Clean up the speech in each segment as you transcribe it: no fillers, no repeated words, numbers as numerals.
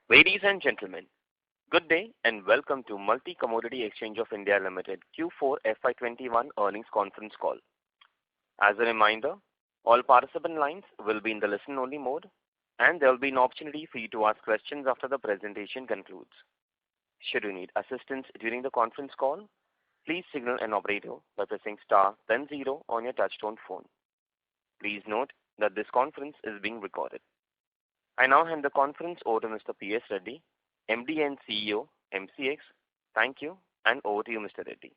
Ladies and gentlemen, good day and welcome to Multi Commodity Exchange of India Limited Q4 FY21 earnings conference call. As a reminder, all participant lines will be in the listen-only mode, and there will be an opportunity for you to ask questions after the presentation concludes. Should you need assistance during the conference call, please signal an operator by pressing star then 0 on your touchtone phone. Please note that this conference is being recorded. I now hand the conference over to Mr. P.S. Reddy, MD and CEO, MCX. Thank you, and over to you, Mr. Reddy.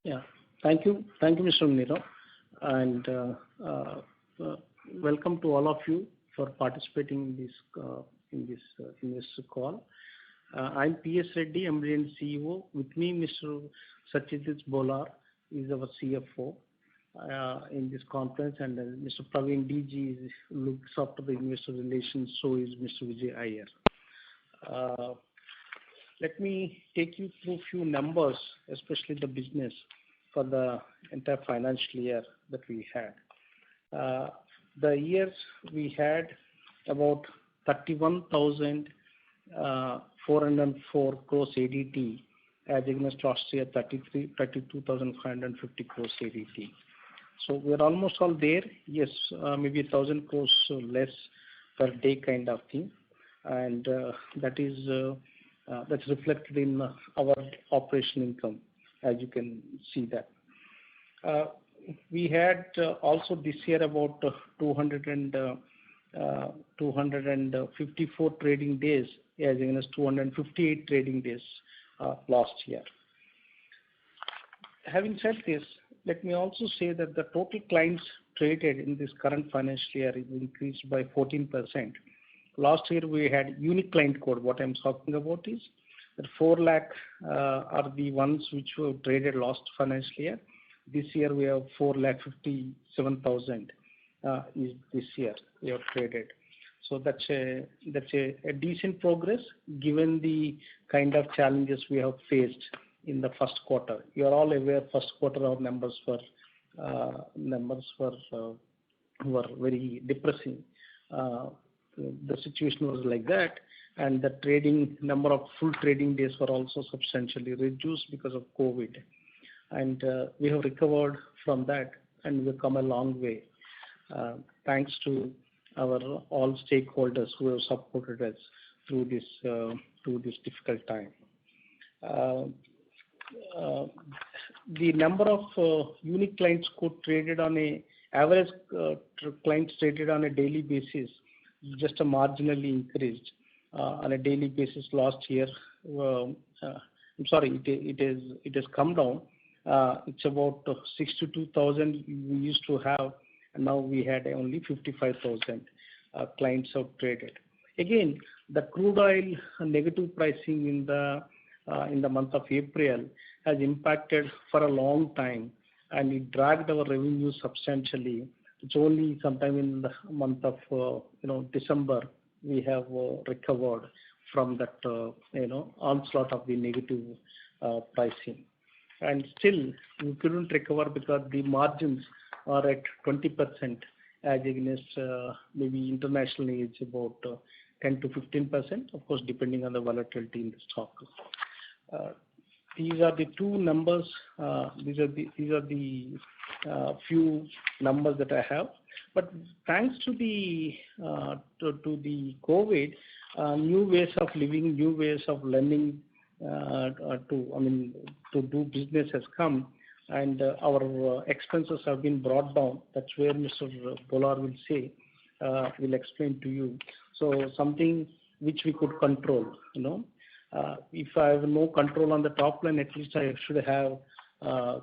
Yeah, thank you, Mr. Niro, and welcome to all of you for participating in this call. I'm P.S. Reddy, MD and CEO. With me, Mr. Satyajit Bolar is our CFO. In this conference, and Mr. Praveen DG looks after the investor relations, so is Mr. Vijay Iyer. Let me take you through a few numbers, especially the business for the entire financial year that we had. The years we had about 31,404 crores ADT as against last year 32,550 crores ADT. So we're almost all there. Yes, maybe 1,000 crores less per day kind of thing, and that's reflected in our operation income, as you can see that. We had also this year about 254 trading days as against 258 trading days last year. Having said this, let me also say that the total clients traded in this current financial year is increased by 14%. Last year we had unique client code. What I'm talking about is that 4 lakh are the ones which were traded last financial year. This year we have 4,57,000 is this year we have traded. So that's a decent progress given the kind of challenges we have faced in the first quarter. You are all aware first quarter our numbers were very depressing. The situation was like that, and the trading number of full trading days were also substantially reduced because of COVID. And we have recovered from that, and we've come a long way. Thanks to our all stakeholders who have supported us through this difficult time. The number of unique clients could traded on a average clients traded on a daily basis just a marginally increased on a daily basis last year. I'm sorry, it has come down. It's about 62,000 we used to have, and now we had only 55,000 clients have traded. Again, the crude oil negative pricing in the month of April has impacted for a long time, and it dragged our revenue substantially. It's only sometime in the month of December we have recovered from that onslaught of the negative pricing, and still we couldn't recover because the margins are at 20% as against maybe internationally it's about 10 to 15%, of course, depending on the volatility in the stock. These are the two numbers. These are the few numbers that I have. But thanks to the COVID, new ways of living, new ways of learning to do business has come, and our expenses have been brought down. That's where Mr. Bolar will explain to you. So something which we could control, if I have no control on the top line, at least I should have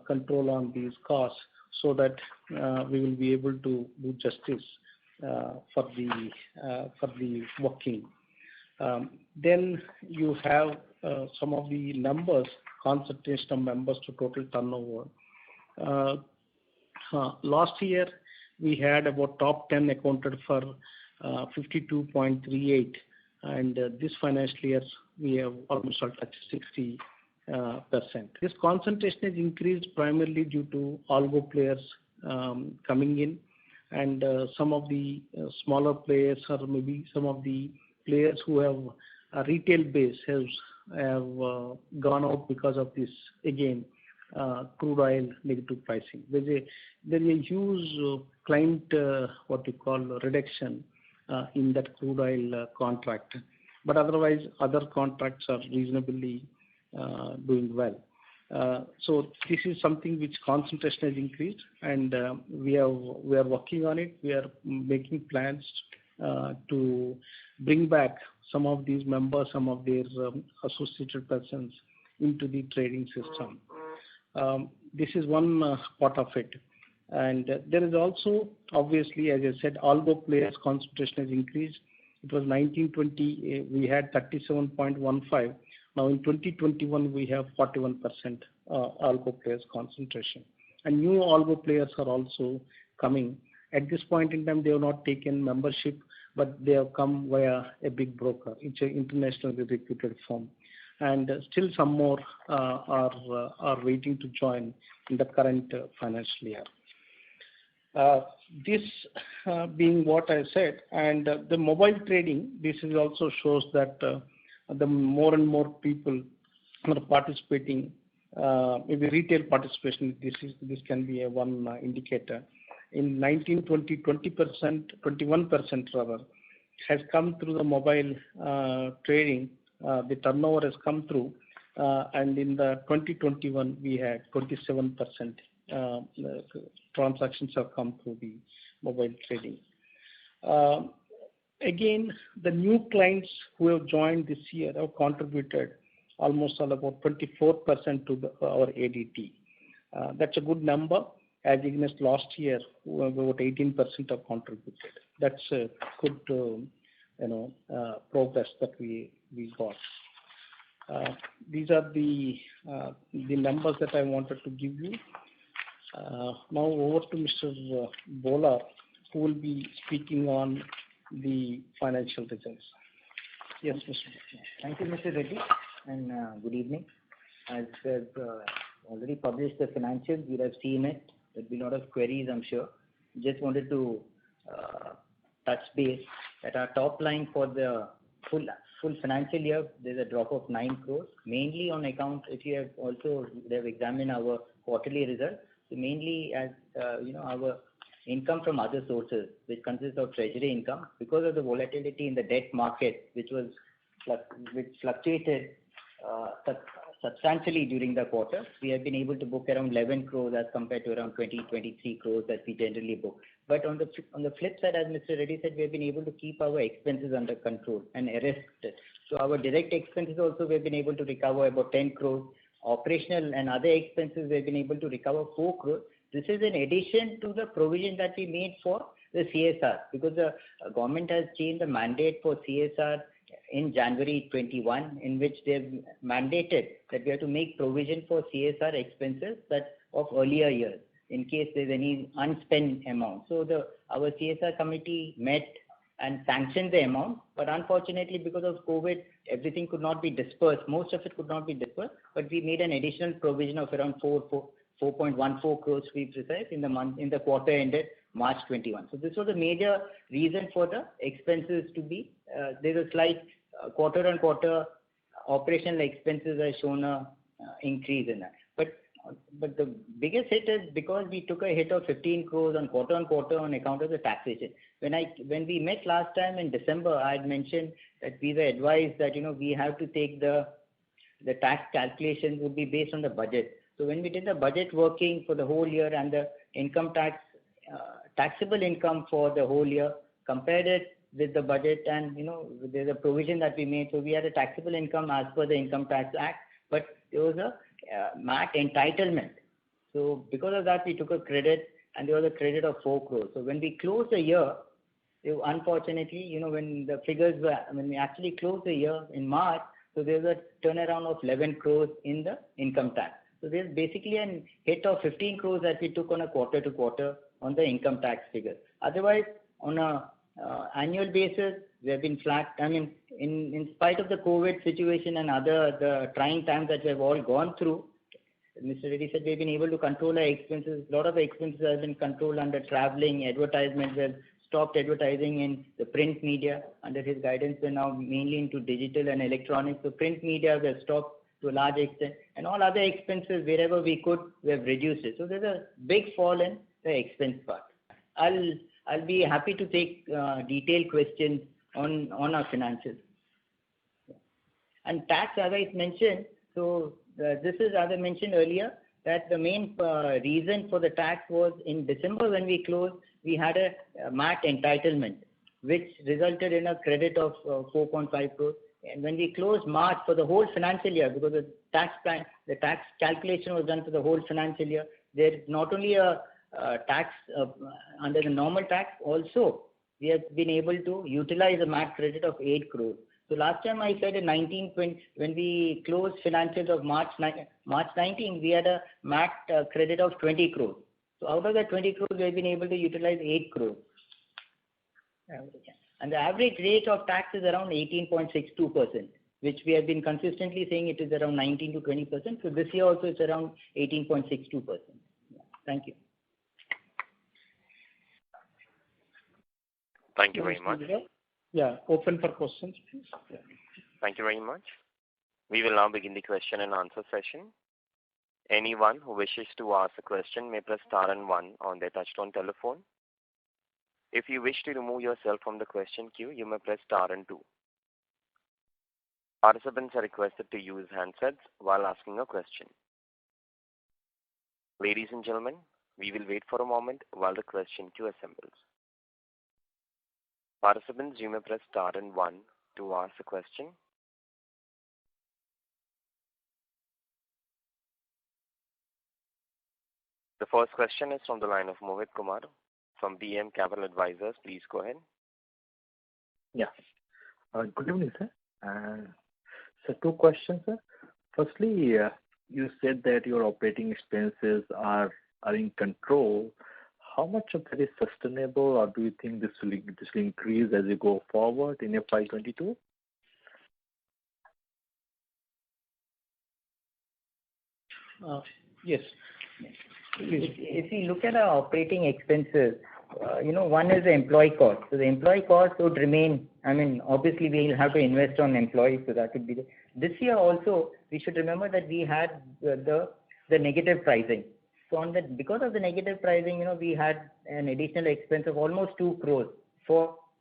control on these costs so that we will be able to do justice for the working. Then you have some of the numbers, concentration of members to total turnover. Last year we had about top 10 accounted for 52.38, and this financial year we have almost touched 60%. This concentration has increased primarily due to algo players coming in, and some of the smaller players or maybe some of the players who have a retail base have gone out because of this, again, crude oil negative pricing. There's a huge client, what you call, reduction in that crude oil contract. But otherwise, other contracts are reasonably doing well. So this is something which concentration has increased, and we are working on it. We are making plans to bring back some of these members, some of their associated persons into the trading system. This is one part of it. And there is also, obviously, as I said, algo players concentration has increased. It was 1920, we had 37.15. Now in 2021, we have 41% algo players concentration. And new algo players are also coming. At this point in time, they have not taken membership, but they have come via a big broker. It's an internationally reputed firm. And still some more are waiting to join in the current financial year. This being what I said, and the mobile trading, this is also shows that the more and more people are participating, maybe retail participation, this can be a one indicator. In 1920, 20%, 21% rather, has come through the mobile trading. The turnover has come through, and in the 2021 we had 27% transactions have come through the mobile trading. Again, the new clients who have joined this year have contributed almost all about 24% to our ADT. That's a good number, as against last year, who about 18% have contributed. That's a good progress that we got. These are the numbers that I wanted to give you. Now over to Mr. Bolar, who will be speaking on the financial results. Yes, Mr. Thank you, Mr. Reddy, and good evening. As we've already published the financials, you have seen it. There'll be a lot of queries, I'm sure. Just wanted to touch base that our top line for the full financial year, there's a drop of 9 crores, mainly on account, if you have examined our quarterly results, so mainly as our income from other sources, which consists of treasury income, because of the volatility in the debt market, which fluctuated substantially during the quarter, we have been able to book around 11 crores as compared to around 23 crores that we generally book. But on the flip side, as Mr. Reddy said, we have been able to keep our expenses under control and arrest it. So our direct expenses also we have been able to recover about 10 crores. Operational and other expenses we have been able to recover 4 crores. This is in addition to the provision that we made for the CSR, because the government has changed the mandate for CSR in January 21, in which they have mandated that we have to make provision for CSR expenses that of earlier years in case there's any unspent amount. So our CSR committee met and sanctioned the amount, but unfortunately because of COVID, everything could not be dispersed. Most of it could not be dispersed, but we made an additional provision of around 4.14 crores to be precise in the quarter ended March 21. So this was a major reason for the expenses to be. There's a slight quarter on quarter operational expenses have shown a increase in that. But the biggest hit is because we took a hit of 15 crores on quarter on account of the taxation. When we met last time in December, I had mentioned that we were advised that we have to take the tax calculation would be based on the budget. So when we did the budget working for the whole year and the income tax, taxable income for the whole year, compared it with the budget, and there's a provision that we made. So we had a taxable income as per the Income Tax Act, but there was a MAT entitlement. So because of that, we took a credit, and there was a credit of 4 crores. So when we closed the year, unfortunately, when the figures were, when we actually closed the year in March, so there's a turnaround of 11 crores in the income tax. So there's basically a hit of 15 crores that we took on a quarter to quarter on the income tax figure. Otherwise, on a annual basis, we have been flat. I mean, in spite of the COVID situation and the trying times that we have all gone through, Mr. Reddy said we've been able to control our expenses. A lot of expenses have been controlled under traveling, advertisement. We've stopped advertising in the print media. Under his guidance, we're now mainly into digital and electronics. So print media we have stopped to a large extent, and all other expenses wherever we could, we have reduced it. So there's a big fall in the expense part. I'll be happy to take detailed questions on our financials. And tax, as I mentioned, so this is, as I mentioned earlier, that the main reason for the tax was in December when we closed, we had a MAT entitlement, which resulted in a credit of 4.5 crores. And when we closed March for the whole financial year, because the tax calculation was done for the whole financial year, there is not only a tax under the normal tax, also we have been able to utilize a MAT credit of 8 crores. So last time I said in 1920, when we closed financials of March 19, we had a MAT credit of 20 crores. So out of that 20 crores, we have been able to utilize 8 crores. And the average rate of tax is around 18.62%, which we have been consistently saying it is around 19 to 20%. So this year also it's around 18.62%. Thank you. Thank you very much. Yeah, open for questions, please. Yeah. Thank you very much. We will now begin the question and answer session. Anyone who wishes to ask a question may press star and one on their touchtone telephone. If you wish to remove yourself from the question queue, you may press star and two. Participants are requested to use handsets while asking a question. Ladies and gentlemen, we will wait for a moment while the question queue assembles. Participants, you may press star and one to ask a question. The first question is from the line of Mohit Kumar from BM Capital Advisors. Please go ahead. Yeah. Good evening, sir. So 2 questions, sir. Firstly, you said that your operating expenses are in control. How much of that is sustainable, or do you think this will increase as you go forward in FY22? Yes. If you look at our operating expenses, one is the employee cost. So the employee cost would remain, obviously we will have to invest on employees, so that would be this year also, we should remember that we had the negative pricing. So because of the negative pricing, we had an additional expense of almost 2 crores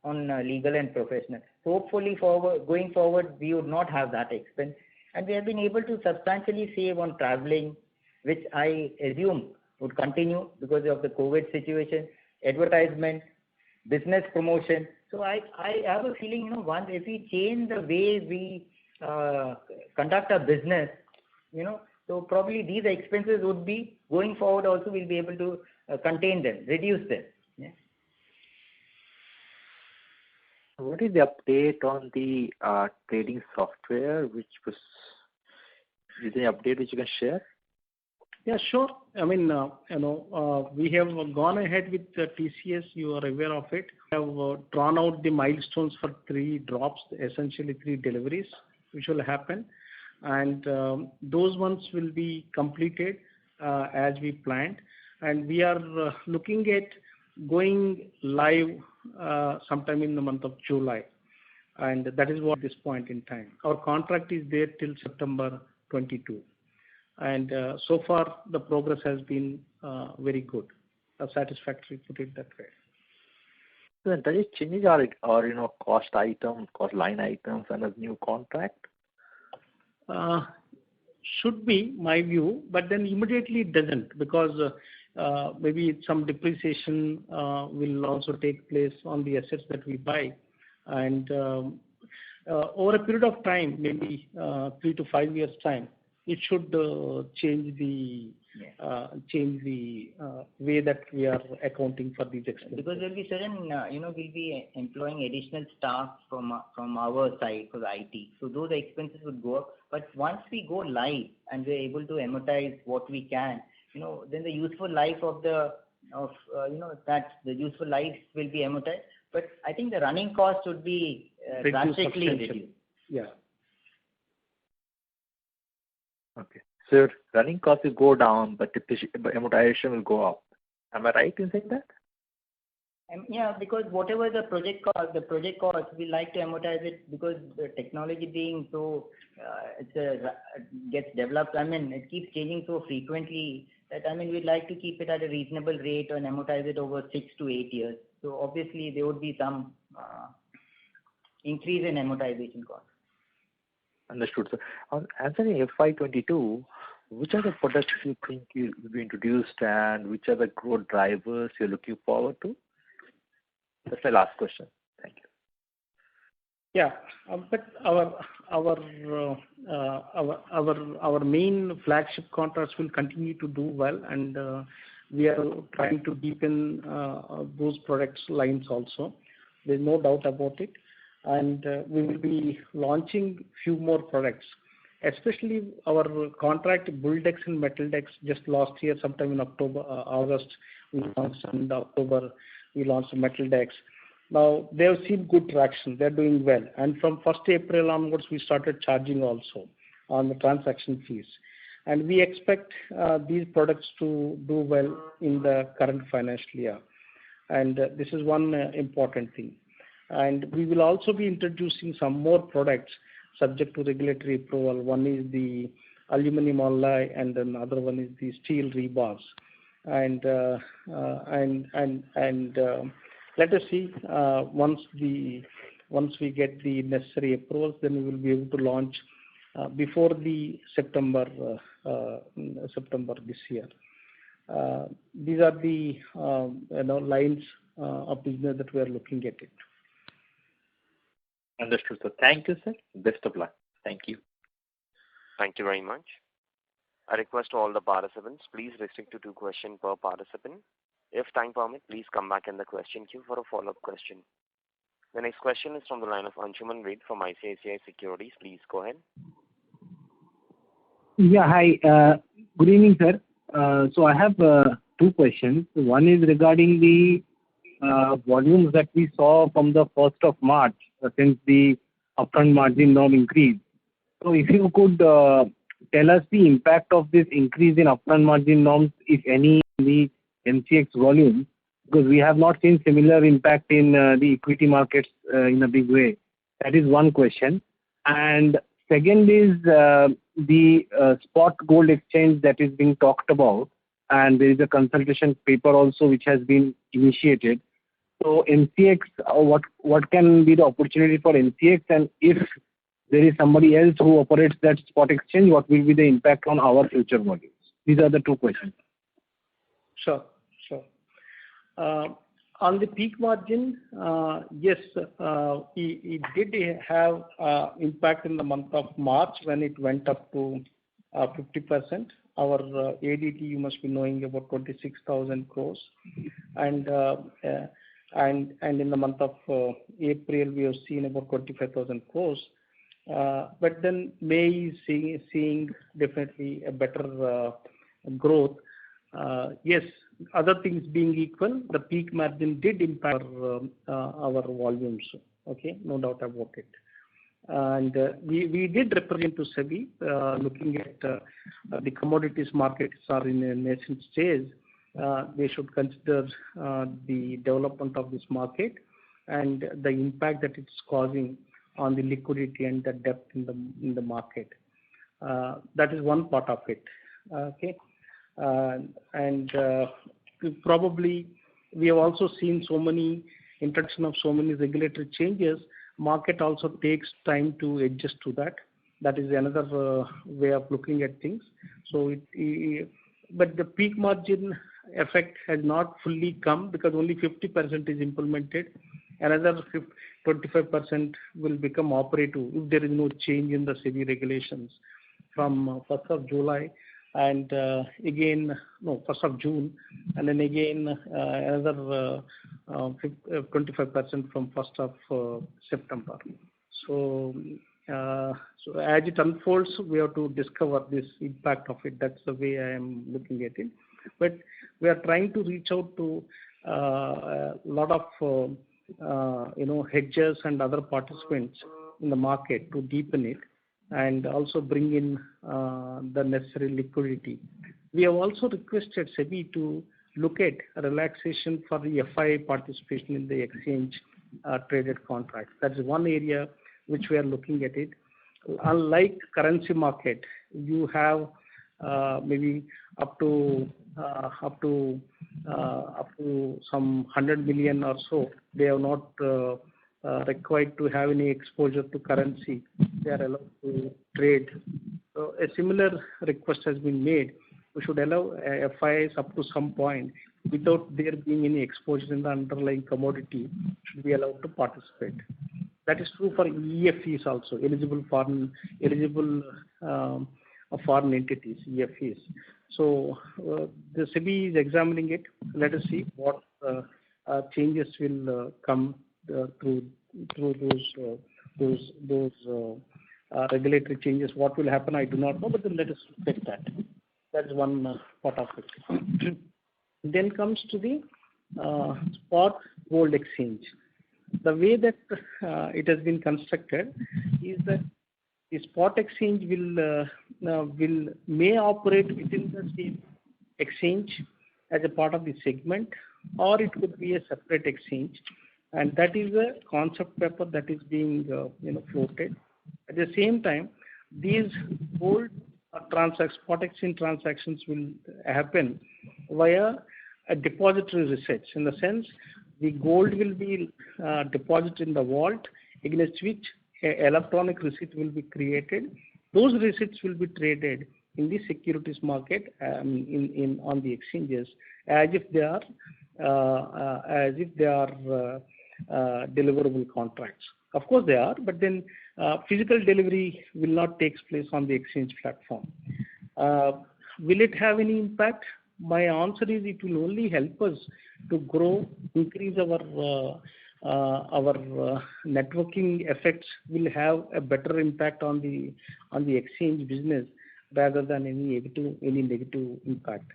on legal and professional. So hopefully going forward, we would not have that expense. And we have been able to substantially save on traveling, which I assume would continue because of the COVID situation, advertisement, business promotion. So I have a feeling, once if we change the way we conduct our business, so probably these expenses would be going forward also we'll be able to contain them, reduce them. Yeah. What is the update on the trading software, is there an update which you can share? Yeah, sure. We have gone ahead with the TCS. You are aware of it. We have drawn out the milestones for 3 drops, essentially 3 deliveries, which will happen. And those ones will be completed as we planned. And we are looking at going live sometime in the month of July. And that is what at this point in time. Our contract is there till September 22. And so far, the progress has been very good, satisfactory, put it that way. So does it change our cost line items and a new contract? Should be my view, but then immediately it doesn't, because maybe some depreciation will also take place on the assets that we buy. And over a period of time, maybe 3 to 5 years time, it should change the way that we are accounting for these expenses. Because there will be certain, we'll be employing additional staff from our side for the IT. So those expenses would go up. But once we go live and we're able to amortize what we can, then the useful life the useful life will be amortized. But I think the running cost would be drastically reduced. Yeah. Okay. So running costs will go down, but amortization will go up. Am I right in saying that? Yeah, because whatever the project cost, we like to amortize it because the technology being so, gets developed. I mean, it keeps changing so frequently that we'd like to keep it at a reasonable rate and amortize it over 6 to 8 years. So obviously there would be some increase in amortization cost. Understood, sir. As an FY22, which are the products you think will be introduced and which are the growth drivers you're looking forward to? That's my last question. Thank you. Yeah, but our main flagship contracts will continue to do well, and we are trying to deepen those products lines also. There's no doubt about it, and we will be launching few more products, especially our contract Bulldex and Metaldex. Just last year, sometime in August, we launched, and October we launched Metaldex. Now they have seen good traction. They're doing well, and from 1st April onwards, we started charging also on the transaction fees, and we expect these products to do well in the current financial year. And this is one important thing. And we will also be introducing some more products subject to regulatory approval. One is the aluminum alloy, and then another one is the steel rebars. And let us see, once we get the necessary approvals, then we will be able to launch before the September this year. These are the lines of business that we are looking at it. Understood, sir. Thank you, sir. Best of luck. Thank you. Thank you very much. I request all the participants, please restrict to 2 questions per participant. If time permit, please come back in the question queue for a follow-up question. The next question is from the line of Anshuman Ved from ICICI Securities. Please go ahead. Yeah, hi. Good evening, sir. So I have 2 questions. One is regarding the volumes that we saw from the 1st of March since the upfront margin norm increased. So if you could tell us the impact of this increase in upfront margin norms, if any, in the MCX volume, because we have not seen similar impact in the equity markets in a big way. That is one question. And second is the spot gold exchange that is being talked about, and there is a consultation paper also which has been initiated. So MCX, what can be the opportunity for MCX, and if there is somebody else who operates that spot exchange, what will be the impact on our future volumes? These are the 2 questions. Sure. On the peak margin, yes, it did have impact in the month of March when it went up to 50%. Our ADT, you must be knowing, about 26,000 crores, and in the month of April we have seen about 25,000 crores. But then May is seeing definitely a better growth. Yes, other things being equal, the peak margin did impact our volumes. Okay, no doubt about it. And we did represent to SEBI, looking at the commodities markets are in a nascent stage. They should consider the development of this market and the impact that it's causing on the liquidity and the depth in the market. That is one part of it. Okay. And probably we have also seen introduction of so many regulatory changes. Market also takes time to adjust to that. That is another way of looking at things. So but the peak margin effect has not fully come because only 50% is implemented. Another 25% will become operative if there is no change in the SEBI regulations from 1st of July. And 1st of June, and then again another 25% from 1st of September. So as it unfolds, we have to discover this impact of it. That's the way I am looking at it. But we are trying to reach out to a lot of hedgers and other participants in the market to deepen it and also bring in the necessary liquidity. We have also requested SEBI to look at a relaxation for the FII participation in the exchange traded contracts. That's one area which we are looking at it. Unlike currency market, you have maybe up to some 100 million or so. They are not required to have any exposure to currency. They are allowed to trade. So a similar request has been made. We should allow FIIs up to some point without there being any exposure in the underlying commodity should be allowed to participate. That is true for EFEs also, eligible foreign entities, EFEs. So the SEBI is examining it. Let us see what changes will come through those regulatory changes. What will happen, I do not know, but then let us look at that. That's one part of it. Then comes to the spot gold exchange. The way that it has been constructed is that the spot exchange may operate within the same exchange as a part of the segment, or it could be a separate exchange, and that is a concept paper that is being floated. At the same time, these gold spot exchange transactions will happen via a depository research, in the sense the gold will be deposited in the vault, against which electronic receipt will be created. Those receipts will be traded in the securities market on the exchanges as if they are deliverable contracts. Of course they are, but then physical delivery will not take place on the exchange platform. Will it have any impact? My answer is it will only help us to grow, increase our networking effects, will have a better impact on the exchange business rather than any negative impact.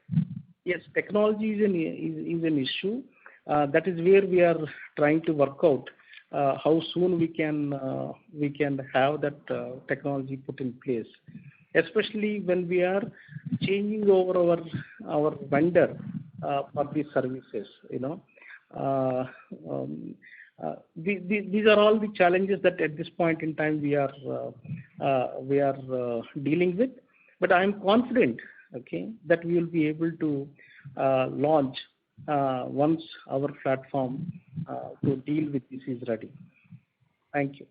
Yes, technology is an issue. That is where we are trying to work out how soon we can have that technology put in place, especially when we are changing over our vendor for these services. These are all the challenges that at this point in time we are dealing with. But I am confident, that we will be able to launch once our platform to deal with this is ready. Thank you.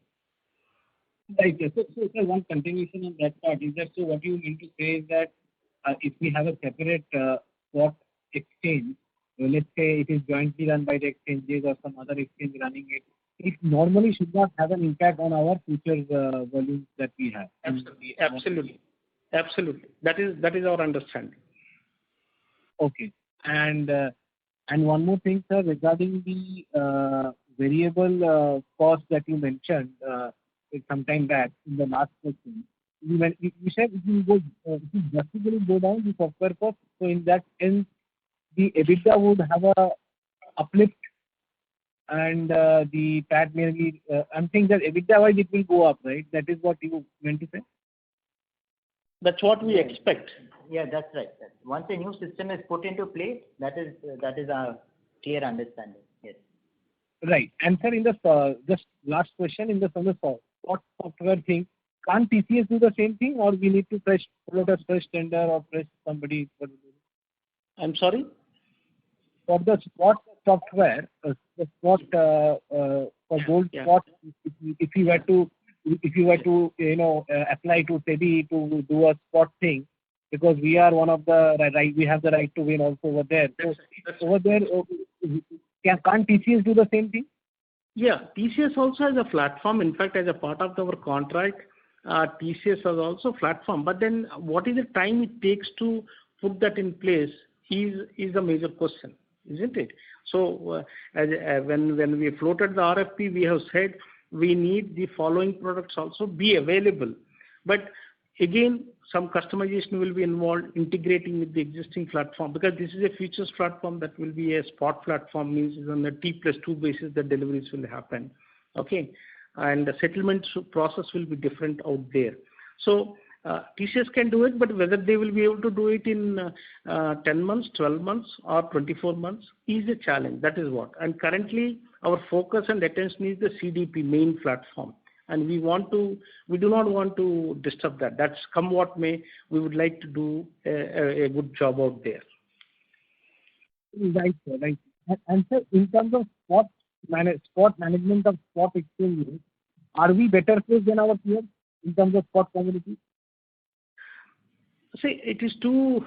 Right. So one continuation on that part is that, so what you mean to say is that if we have a separate spot exchange, let's say it is jointly run by the exchanges or some other exchange running it, it normally should not have an impact on our future volumes that we have. Absolutely. That is our understanding. Okay. And one more thing, sir, regarding the variable cost that you mentioned some time back in the last question. You said it will drastically go down the software cost. So in that sense, the EBITDA would have a uplift, and the PAT maybe. I'm saying that EBITDA-wise it will go up, right? That is what you meant to say. That's what we expect. Yeah, that's right. Once a new system is put into place, that is our clear understanding. Yes. Right. And sir, in the just last question, in the spot software thing, can't TCS do the same thing, or we need to float a fresh tender or press somebody? I'm sorry? For the spot software, the spot for gold spot, if you were to apply to SEBI to do a spot thing, because we are one of the we have the right to win also over there. So over there, can't TCS do the same thing? Yeah, TCS also has a platform. In fact, as a part of our contract, TCS has also a platform. But then, what is the time it takes to put that in place is a major question, isn't it? So when we floated the RFP, we have said we need the following products also be available. But again, some customization will be involved, integrating with the existing platform, because this is a futures platform that will be a spot platform, means is on a T+2 basis that deliveries will happen. Okay, and the settlement process will be different out there. So TCS can do it, but whether they will be able to do it in 10 months, 12 months, or 24 months is a challenge. That is what. And currently, our focus and attention is the CDP main platform. And we do not want to disturb that. That's come what may. We would like to do a good job out there. Right, sir. Right. And sir, in terms of spot management of spot exchanges, are we better placed than our peers in terms of spot commodities? See, it is too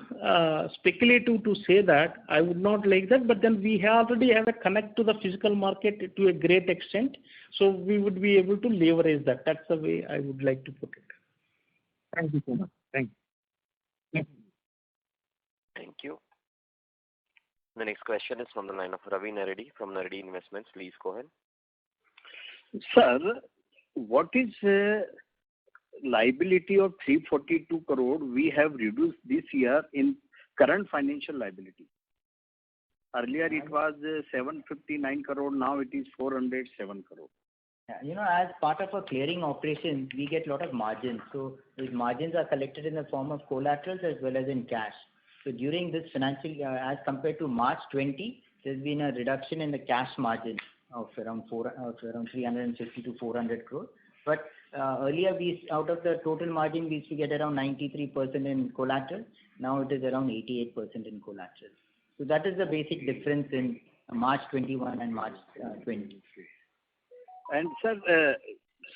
speculative to say that. I would not like that, but then we already have a connect to the physical market to a great extent, so we would be able to leverage that. That's the way I would like to put it. Thank you so much. Thank you. Thank you. The next question is from the line of Ravi Naredi from Naredi Investments. Please go ahead. Sir, what is liability of 342 crore we have reduced this year in current financial liability? Earlier it was 759 crore, now it is 407 crore. As part of our clearing operations, we get a lot of margins. So these margins are collected in the form of collaterals as well as in cash. So during this financial year, as compared to March 20, there's been a reduction in the cash margin of around 350 to 400 crore. But earlier, out of the total margin, we used to get around 93% in collateral. Now it is around 88% in collateral. So that is the basic difference in March 21 and March 20. And sir,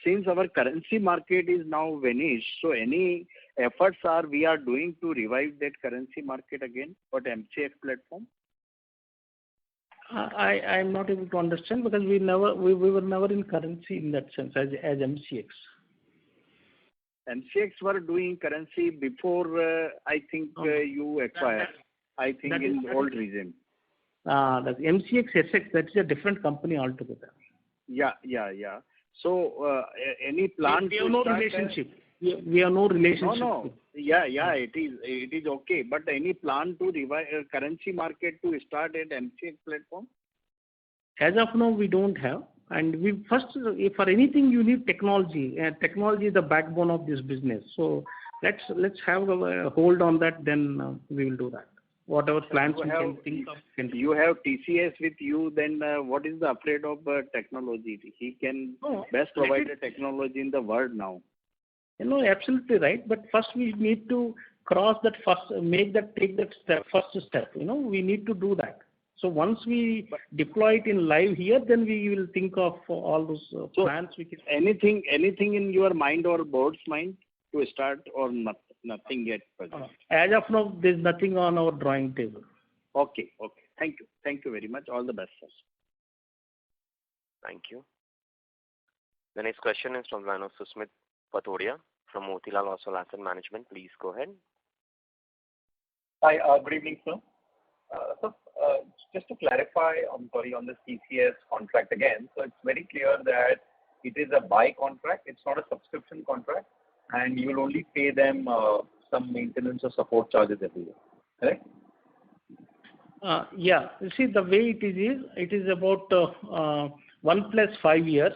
since our currency market is now vanished, so any efforts we are doing to revive that currency market again for the MCX platform? I am not able to understand because we were never in currency in that sense as MCX. MCX were doing currency before I think you acquired. I think in old regime. That's MCX SX. That is a different company altogether. Yeah. So any plan? We have no relationship. We have no relationship. No. Yeah. It is okay. But any plan to revive currency market to start at MCX platform? As of now, we don't have. And we first, for anything, you need technology. Technology is the backbone of this business. So let's have a hold on that. Then we will do that. Whatever plans we can think of. You have TCS with you. Then what is the afraid of technology? He can best provide the technology in the world now. Absolutely right. But first we need to cross that take that first step. We need to do that. So once we deploy it in live here, then we will think of all those plans. We can. Anything in your mind or board's mind to start or nothing yet? As of now, there's nothing on our drawing table. Okay. Thank you very much. All the best, sir. Thank you. The next question is from line of Susmit Patodia from Motilal Oswal Asset Management. Please go ahead. Hi, good evening, sir. Just to clarify, on this TCS contract again. So it's very clear that it is a buy contract. It's not a subscription contract, and you will only pay them some maintenance or support charges every year. Correct? Yeah. You see, the way it is about 1 plus 5 years,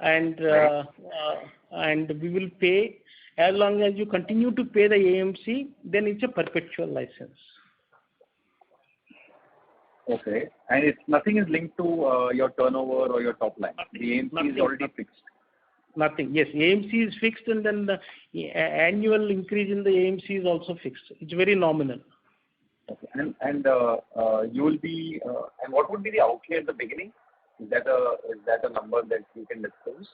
and we will pay as long as you continue to pay the AMC. Then it's a perpetual license. Okay. And nothing is linked to your turnover or your top line. The AMC is already fixed. Nothing. Yes, AMC is fixed, and then the annual increase in the AMC is also fixed. It's very nominal. Okay. And you will be. And what would be the outlay at the beginning? Is that a number that you can disclose?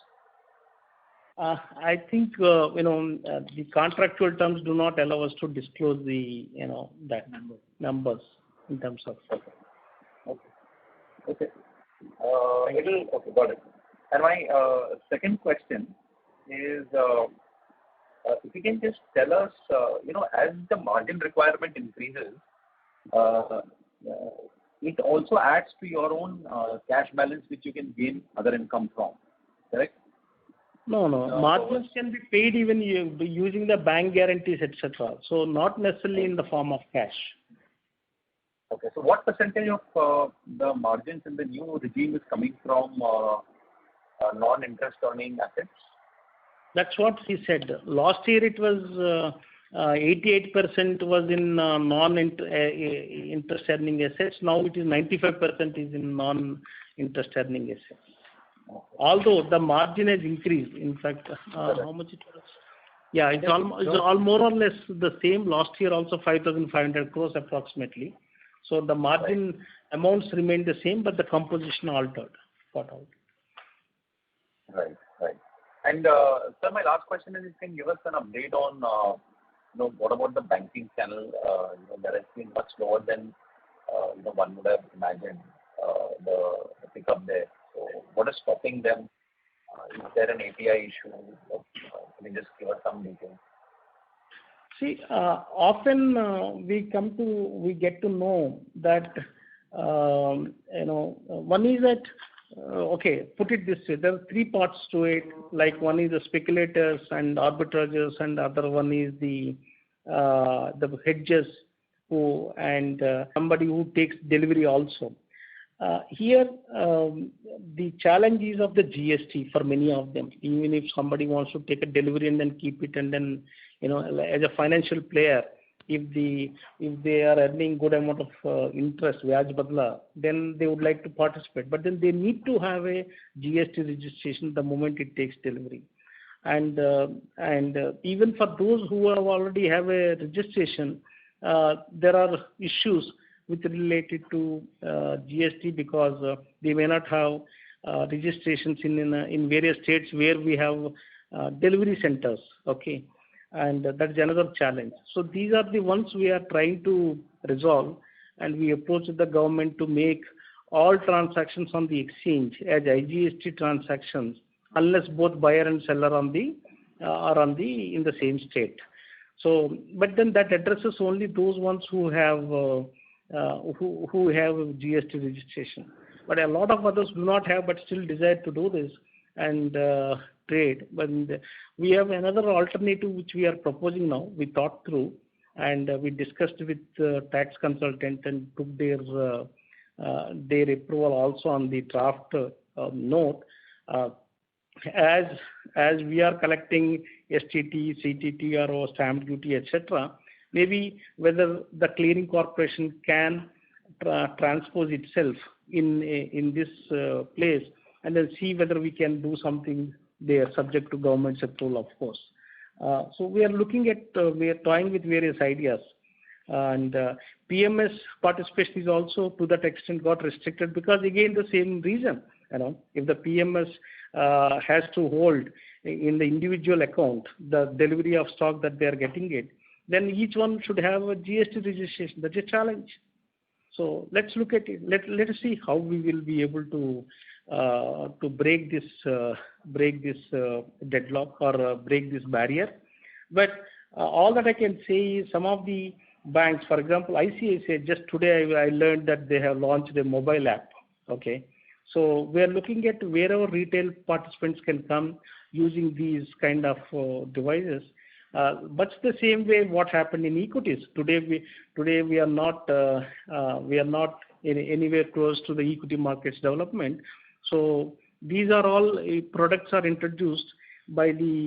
I think the contractual terms do not allow us to disclose the that numbers in terms of. Okay. Okay, got it. And my second question is, if you can just tell us, as the margin requirement increases, it also adds to your own cash balance, which you can gain other income from. Correct? No. Margins can be paid even using the bank guarantees, etc. So not necessarily in the form of cash. Okay. So what percentage of the margins in the new regime is coming from non-interest earning assets? That's what he said. Last year it was 88% was in non-interest earning assets. Now it is 95% is in non-interest earning assets. Although the margin has increased. In fact, how much it was? Yeah, it's all more or less the same. Last year also 5,500 crores approximately. So the margin amounts remained the same, but the composition altered. Got out. Right. And sir, my last question is, if you can give us an update on, what about the banking channel? That has been much lower than one would have imagined the pickup there. So what is stopping them? Is there an API issue? Can you just give us some details? See, often we get to know that one is that put it this way. There are three parts to it. Like one is the speculators and arbitrageurs, and other one is the hedgers and somebody who takes delivery also. Here, the challenge is of the GST for many of them. Even if somebody wants to take a delivery and then keep it, and then as a financial player, if they are earning good amount of interest, vyaj badla, then they would like to participate. But then they need to have a GST registration the moment it takes delivery. And even for those who have already have a registration, there are issues which are related to GST, because they may not have registrations in various states where we have delivery centers. Okay. And that's another challenge. So these are the ones we are trying to resolve, and we approach the government to make all transactions on the exchange as IGST transactions, unless both buyer and seller are in the same state. So, but then that addresses only those ones who have GST registration. But a lot of others do not have, but still desire to do this and trade. But we have another alternative which we are proposing now. We thought through, and we discussed with tax consultant and took their approval also on the draft note. As we are collecting STT, CTT, or stamp duty, etc., maybe whether the clearing corporation can transpose itself in this place, and then see whether we can do something there, subject to government's approval, of course. So we are looking at, we are toying with various ideas. And PMS participation is also to that extent got restricted, because again the same reason. If the PMS has to hold in the individual account the delivery of stock that they are getting it, then each one should have a GST registration. That's a challenge. So let's look at it. Let us see how we will be able to break this deadlock or break this barrier. But all that I can say is some of the banks, for example, ICICI, just today I learned that they have launched a mobile app. Okay. So we are looking at wherever retail participants can come using these kind of devices. Much the same way what happened in equities. Today we are not anywhere close to the equity markets development. So these are all products are introduced by these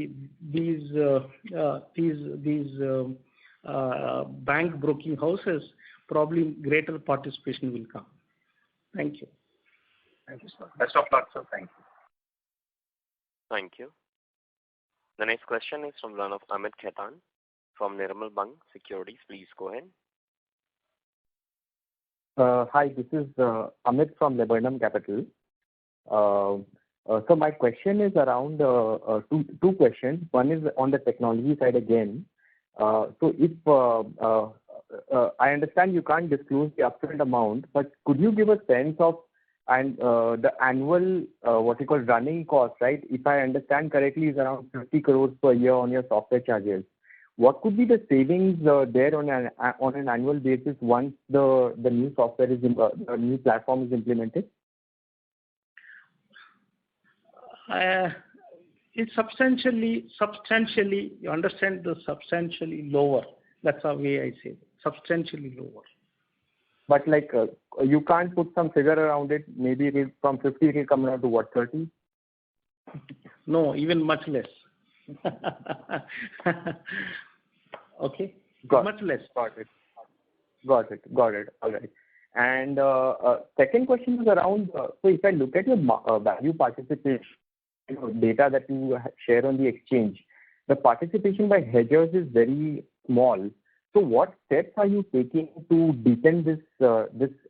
bank broking houses. Probably greater participation will come. Thank you. Thank you, sir. Best of luck, sir. Thank you. Thank you. The next question is from one of Amit Khetan from Nirmal Bang Securities. Please go ahead. Hi, this is Amit from Laburnum Capital. So my question is around two questions. One is on the technology side again. So if I understand you can't disclose the upfront amount, but could you give a sense of the annual what you call running cost, right? If I understand correctly, is around 50 crores per year on your software charges. What could be the savings there on an annual basis once the new software is the new platform is implemented? It's substantially, you understand, the substantially lower. That's the way I say it. Substantially lower. But like you can't put some figure around it. Maybe it is from 50, it will come down to what, 30? No, even much less. Okay, much less. Got it. All right. And second question is around, so if I look at your value participation data that you share on the exchange, the participation by hedgers is very small. So what steps are you taking to deepen this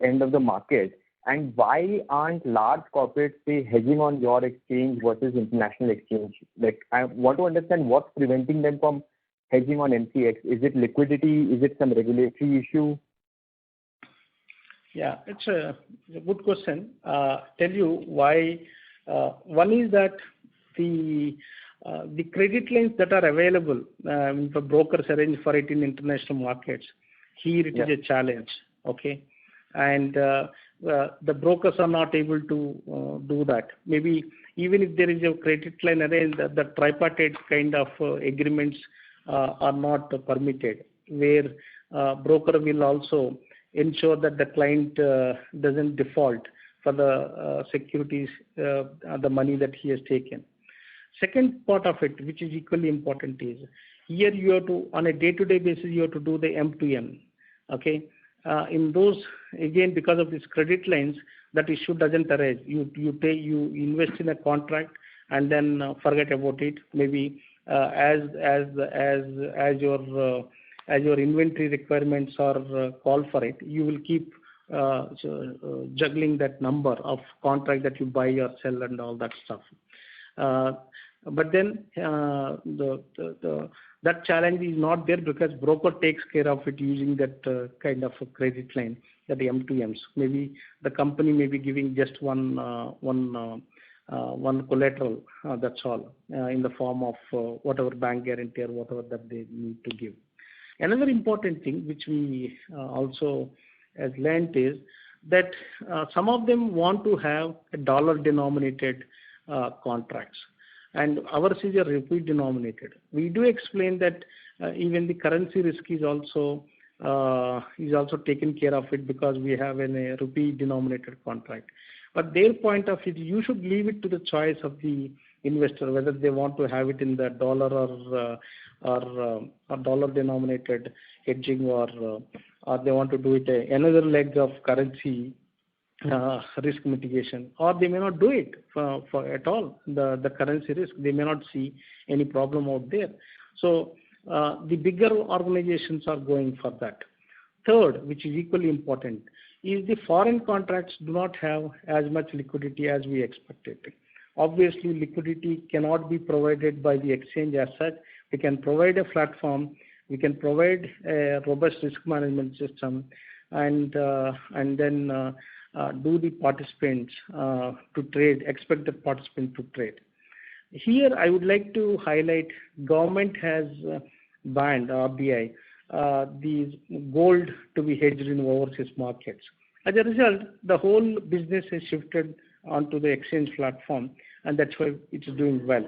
end of the market? And why aren't large corporates, say, hedging on your exchange versus international exchange? Like, I want to understand what's preventing them from hedging on MCX. Is it liquidity? Is it some regulatory issue? Yeah, it's a good question. Tell you why. One is that the credit lines that are available for brokers arrange for it in international markets, here it is a challenge. Okay, and the brokers are not able to do that. Maybe even if there is a credit line arranged, the tripartite kind of agreements are not permitted, where broker will also ensure that the client doesn't default for the securities, the money that he has taken. Second part of it, which is equally important, is here you have to, on a day-to-day basis, you have to do the M2M. Okay, in those, again, because of these credit lines, that issue doesn't arise. You invest in a contract and then forget about it. Maybe as your inventory requirements are called for it, you will keep juggling that number of contract that you buy or sell and all that stuff. But then that challenge is not there because broker takes care of it using that kind of a credit line, that the M2Ms. Maybe the company may be giving just one collateral, that's all, in the form of whatever bank guarantee or whatever that they need to give. Another important thing which we also has learned is that some of them want to have a dollar-denominated contracts, and ours is a rupee-denominated. We do explain that even the currency risk is also taken care of it because we have a rupee-denominated contract. But their point of it, you should leave it to the choice of the investor whether they want to have it in the dollar or dollar-denominated hedging, or they want to do it another leg of currency risk mitigation, or they may not do it for at all. The currency risk, they may not see any problem out there. So the bigger organizations are going for that. Third, which is equally important, is the foreign contracts do not have as much liquidity as we expected. Obviously, liquidity cannot be provided by the exchange as such. We can provide a platform, we can provide a robust risk management system, and then do the participants to trade, expect the participant to trade. Here, I would like to highlight, government has banned, RBI, these gold to be hedged in overseas markets. As a result, the whole business is shifted onto the exchange platform, and that's why it's doing well.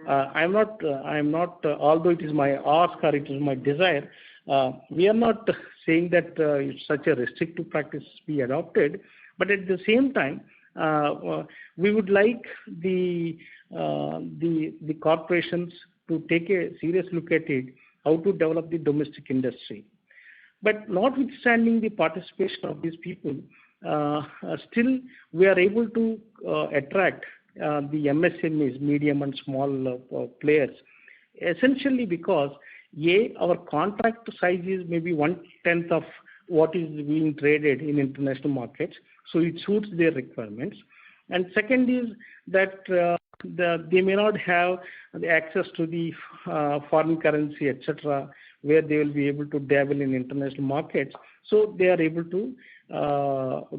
I am not, although it is my ask or it is my desire, we are not saying that such a restrictive practice be adopted, but at the same time, we would like the corporations to take a serious look at it, how to develop the domestic industry. But notwithstanding the participation of these people, still we are able to attract the MSMEs, medium and small players, essentially because our contract size is maybe 1/10 of what is being traded in international markets, so it suits their requirements. And second is that they may not have the access to the foreign currency, etc., where they will be able to dabble in international markets, so they are able to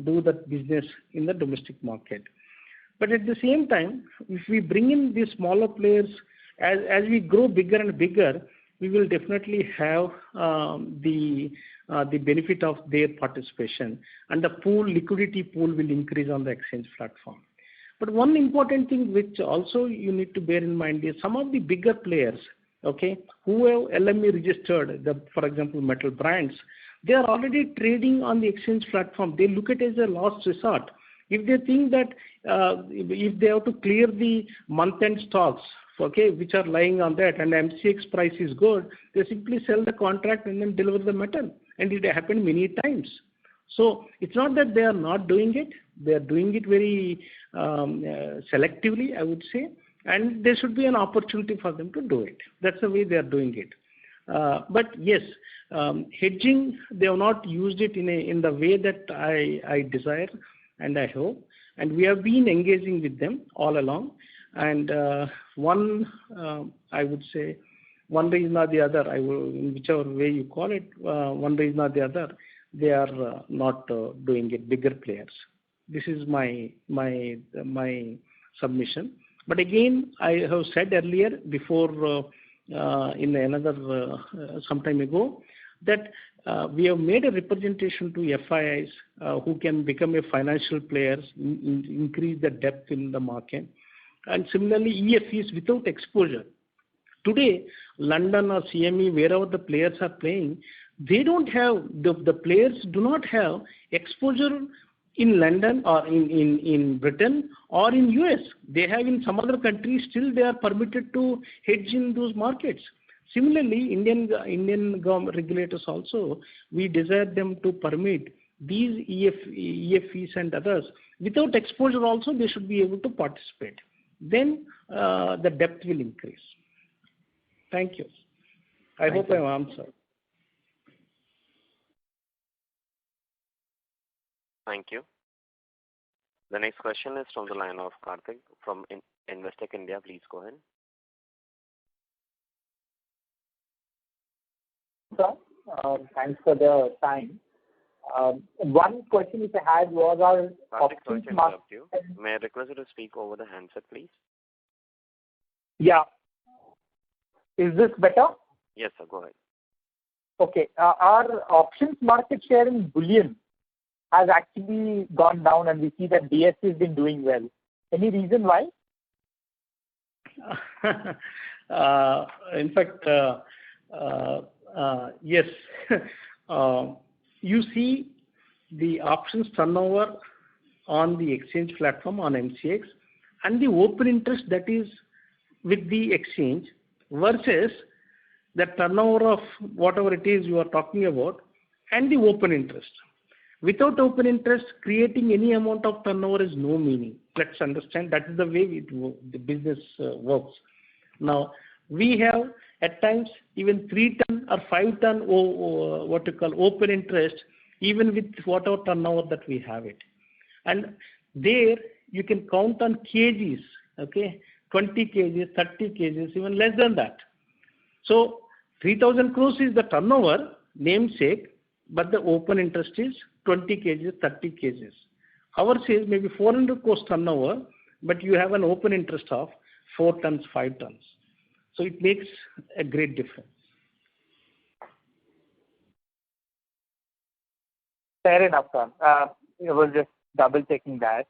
do that business in the domestic market. But at the same time, if we bring in these smaller players, as we grow bigger and bigger, we will definitely have the benefit of their participation, and the liquidity pool will increase on the exchange platform. But one important thing which also you need to bear in mind is some of the bigger players, okay, who have LME registered, for example, metal brands, they are already trading on the exchange platform. They look at it as a last resort. If they think that if they have to clear the month-end stocks okay, which are lying on that, and MCX price is good, they simply sell the contract and then deliver the metal. And it happened many times. So it's not that they are not doing it. They are doing it very selectively, I would say. And there should be an opportunity for them to do it. That's the way they are doing it. But yes, hedging, they have not used it in the way that I desire and I hope. And we have been engaging with them all along. And I would say, one reason or the other, in whichever way you call it, one reason or the other, they are not doing it, bigger players. This is my submission. But again, I have said earlier, before in another some time ago, that we have made a representation to FIIs who can become a financial players, increase the depth in the market, and similarly EFEs without exposure. Today, London or CME, wherever the players are playing, they don't have, the players do not have exposure in London or in Britain or in US. They have in some other countries, still they are permitted to hedge in those markets. Similarly, Indian government regulators also, we desire them to permit these EFEs and others. Without exposure also, they should be able to participate. Then the depth will increase. Thank you. I hope I have answered. Thank you. The next question is from the line of Karthik from Investec India. Please go ahead. Sir, thanks for the time. One question which I had was our Karthik, sorry to interrupt you. May I request you to speak over the handset, please? Yeah. Is this better? Yes, sir. Go ahead. Okay. Our options market share in bullion has actually gone down, and we see that BSE has been doing well. Any reason why? In fact, yes. You see the options turnover on the exchange platform on MCX and the open interest that is with the exchange versus the turnover of whatever it is you are talking about and the open interest. Without open interest, creating any amount of turnover is no meaning. Let's understand that is the way the business works. Now, we have at times even 3-ton or 5-ton what you call open interest, even with whatever turnover that we have it. And there you can count on kgs, okay, 20 kgs, 30 kgs, even less than that. So 3,000 crores is the turnover, namesake, but the open interest is 20 kgs, 30 kgs. Ours is maybe 400 crores turnover, but you have an open interest of 4 tons, 5 tons. So it makes a great difference. Fair enough, sir. I was just double checking that.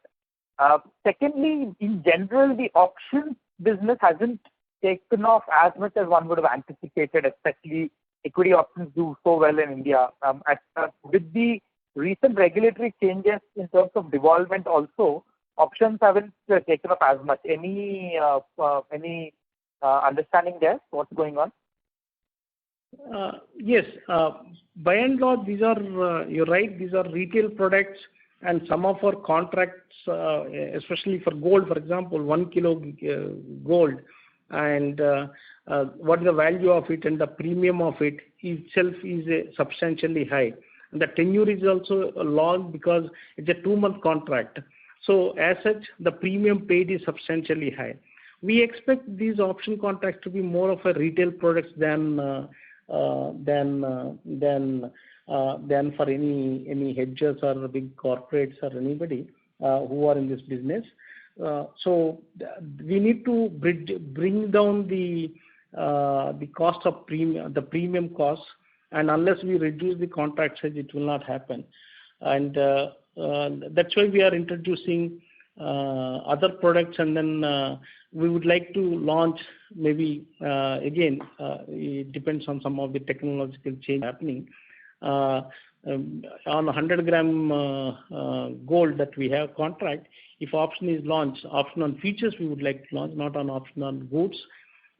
Secondly, in general, the options business hasn't taken off as much as one would have anticipated, especially equity options do so well in India. With the recent regulatory changes in terms of devolvement also, options haven't taken off as much. Any understanding there? What's going on? Yes. By and large, these are, you're right, these are retail products, and some of our contracts, especially for gold, for example, 1 kilo gold, and what is the value of it and the premium of it itself is substantially high. And the tenure is also long because it's a 2-month contract. So as such, the premium paid is substantially high. We expect these option contracts to be more of a retail products than for any hedgers or big corporates or anybody who are in this business. So we need to bring down the cost of the premium cost, and unless we reduce the contract size, it will not happen. And that's why we are introducing other products, and then we would like to launch maybe again it depends on some of the technological change happening on 100 gram gold that we have contract. If option is launched, option on futures we would like to launch, not on option on goods,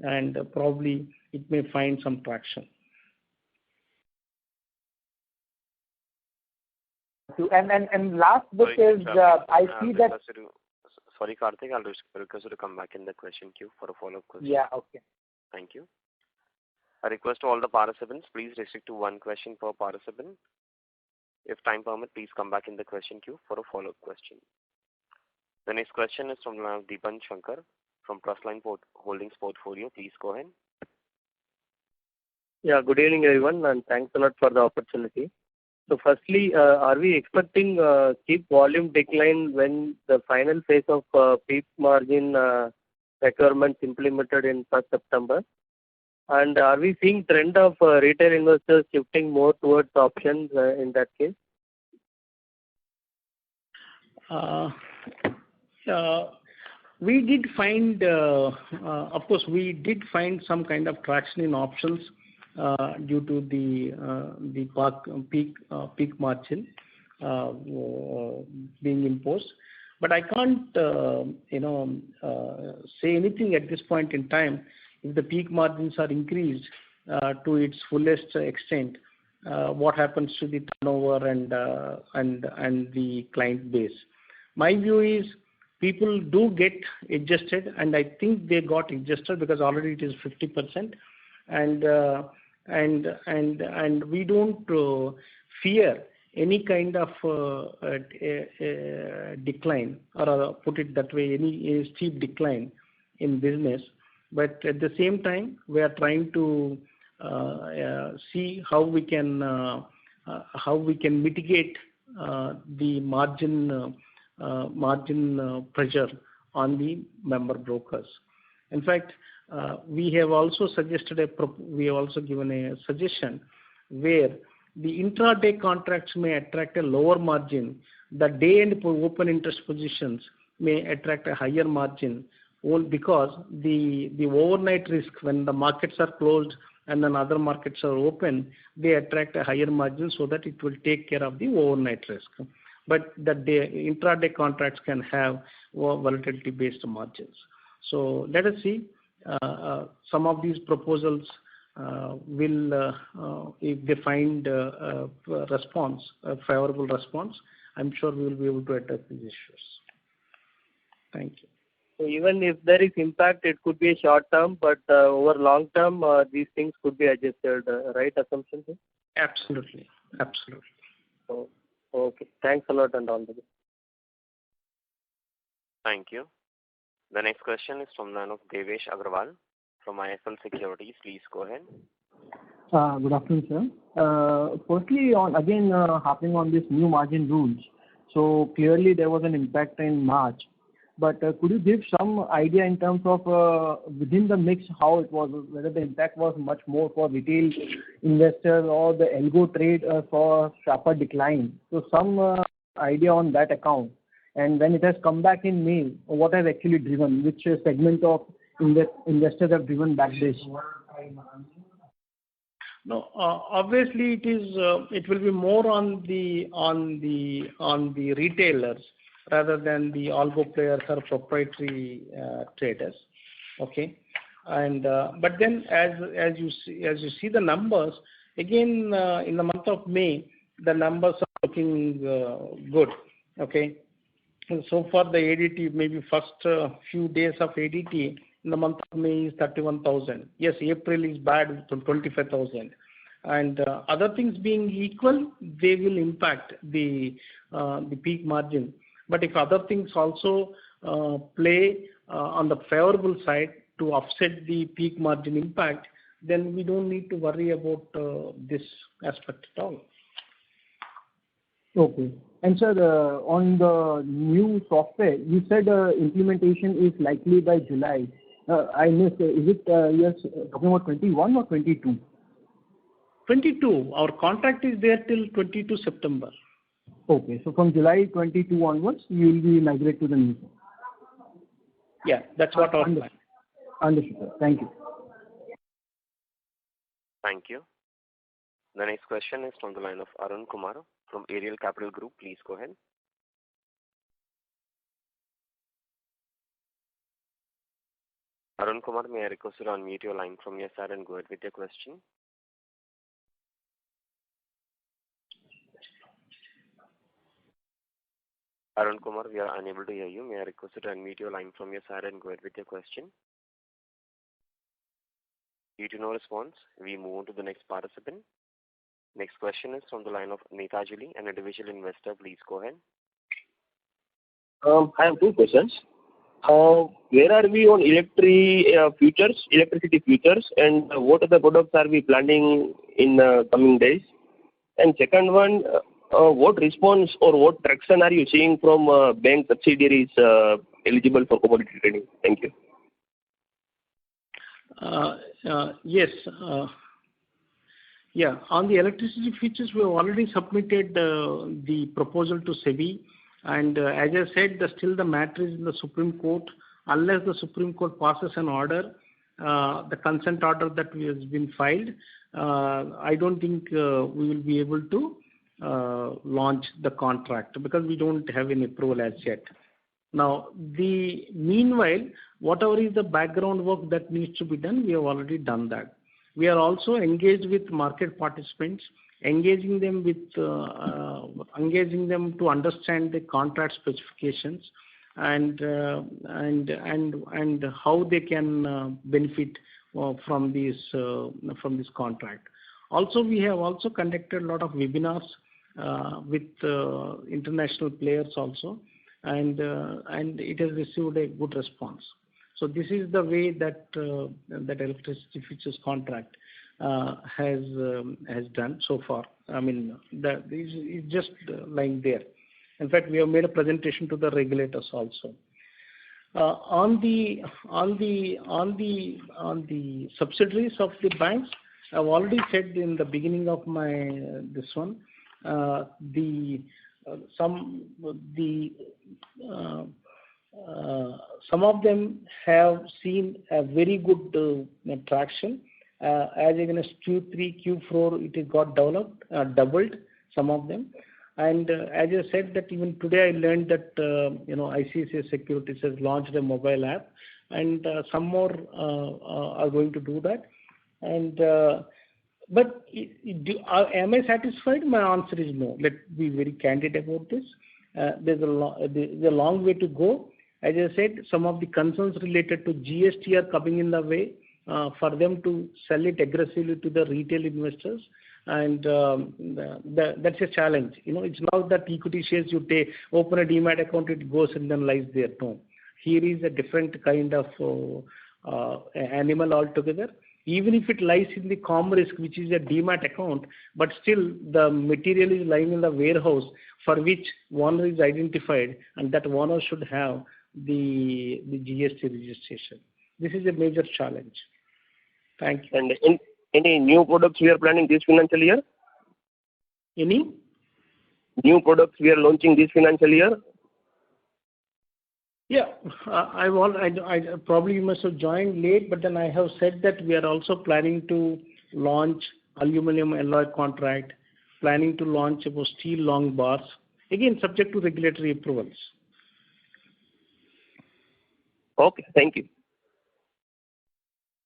and probably it may find some traction. And last bit is, I see that. Sorry, Karthik, I'll request you to come back in the question queue for a follow-up question. Yeah, okay. Thank you. A request to all the participants, please restrict to one question per participant. If time permit, please come back in the question queue for a follow-up question. The next question is from Deepan Shankar from Trustline Holdings Portfolio. Please go ahead. Yeah, good evening, everyone, and thanks a lot for the opportunity. So firstly, are we expecting steep volume decline when the final phase of peak margin requirements implemented in 1st September? And are we seeing trend of retail investors shifting more towards options in that case? We did find, of course, we did find some kind of traction in options due to the peak margin being imposed. But I can't, say anything at this point in time. If the peak margins are increased to its fullest extent, what happens to the turnover and the client base? My view is people do get adjusted, and I think they got adjusted because already it is 50%, and we don't fear any kind of decline, or put it that way, any steep decline in business. But at the same time, we are trying to see how we can mitigate the margin pressure on the member brokers. In fact, we have also given a suggestion where the intraday contracts may attract a lower margin. The day and open interest positions may attract a higher margin, all because the overnight risk, when the markets are closed and then other markets are open, they attract a higher margin so that it will take care of the overnight risk. But the intraday contracts can have volatility based margins. So let us see. Some of these proposals will, if they find a favorable response, I'm sure we will be able to address these issues. Thank you. So even if there is impact, it could be a short term, but over long term, these things could be adjusted, right assumption? Sir? Absolutely. Oh, okay. Thanks a lot and all the best. Thank you. The next question is from the line of Devesh Agarwal from IIFL Securities. Please go ahead. Good afternoon, sir. Firstly, harping on this new margin rules. So clearly there was an impact in March. But could you give some idea in terms of within the mix how it was, whether the impact was much more for retail investors or the algo trade saw sharper decline? So some idea on that account. And when it has come back in May, what has actually driven? Which segment of investors have driven back this? No, obviously it will be more on the retailers rather than the algo players or proprietary traders. Okay, and but then as you see the numbers again in the month of May, the numbers are looking good. Okay, and so far the ADT, maybe first few days of ADT in the month of May is 31,000. Yes, April is bad to 25,000. And other things being equal, they will impact the peak margin. But if other things also play on the favorable side to offset the peak margin impact, then we don't need to worry about this aspect at all. Okay. And sir, on the new software, you said implementation is likely by July. I missed. Is it you're talking about 21 or 22? 22. Our contract is there till 22 September. Okay. So from July 22 onwards, you will be migrate to the new software. Yeah, that's what our plan. Understood, sir. Thank you. Thank you. The next question is from the line of Arun Kumar from Ariel Capital Group. Please go ahead. Arun Kumar, may I request you to unmute your line from your side and go ahead with your question? Arun Kumar, we are unable to hear you. May I request you to unmute your line from your side and go ahead with your question? Due to no response, we move on to the next participant. Next question is from the line of Netajali, an individual investor. Please go ahead. I have two questions. Where are we on electricity futures, and what other products are we planning in coming days? And second one, what response or what traction are you seeing from bank subsidiaries eligible for commodity trading? Thank you. Yes. On the electricity futures, we have already submitted the proposal to SEBI. And as I said, still the matter is in the Supreme Court. Unless the Supreme Court passes an order, the consent order that has been filed, I don't think we will be able to launch the contract because we don't have any approval as yet. Now, meanwhile, whatever is the background work that needs to be done, we have already done that. We are also engaged with market participants, engaging them to understand the contract specifications and how they can benefit from this contract. Also, we have also conducted a lot of webinars with international players also, and it has received a good response. So this is the way that that electricity futures contract has done so far. I mean, that is just lying there. In fact, we have made a presentation to the regulators also. On the subsidiaries of the banks, I've already said in the beginning of some of them have seen a very good traction. As against Q3, Q4, it has got doubled, some of them. And as I said that even today I learned that ICICI Securities has launched a mobile app, and some more are going to do that. And but am I satisfied? My answer is no. Let's be very candid about this. There's a long way to go. As I said, some of the concerns related to GST are coming in the way for them to sell it aggressively to the retail investors. And that's a challenge. It's not that equity shares you open a demat account, it goes and then lies there. No. Here is a different kind of animal altogether. Even if it lies in the risk, which is a demat account, but still the material is lying in the warehouse for which owner is identified, and that owner should have the GST registration. This is a major challenge. Thank you. And any new products we are planning this financial year? Any? New products we are launching this financial year? Yeah, I probably you must have joined late, but then I have said that we are also planning to launch aluminum alloy contract, planning to launch about steel long bars, again subject to regulatory approvals. Okay, thank you.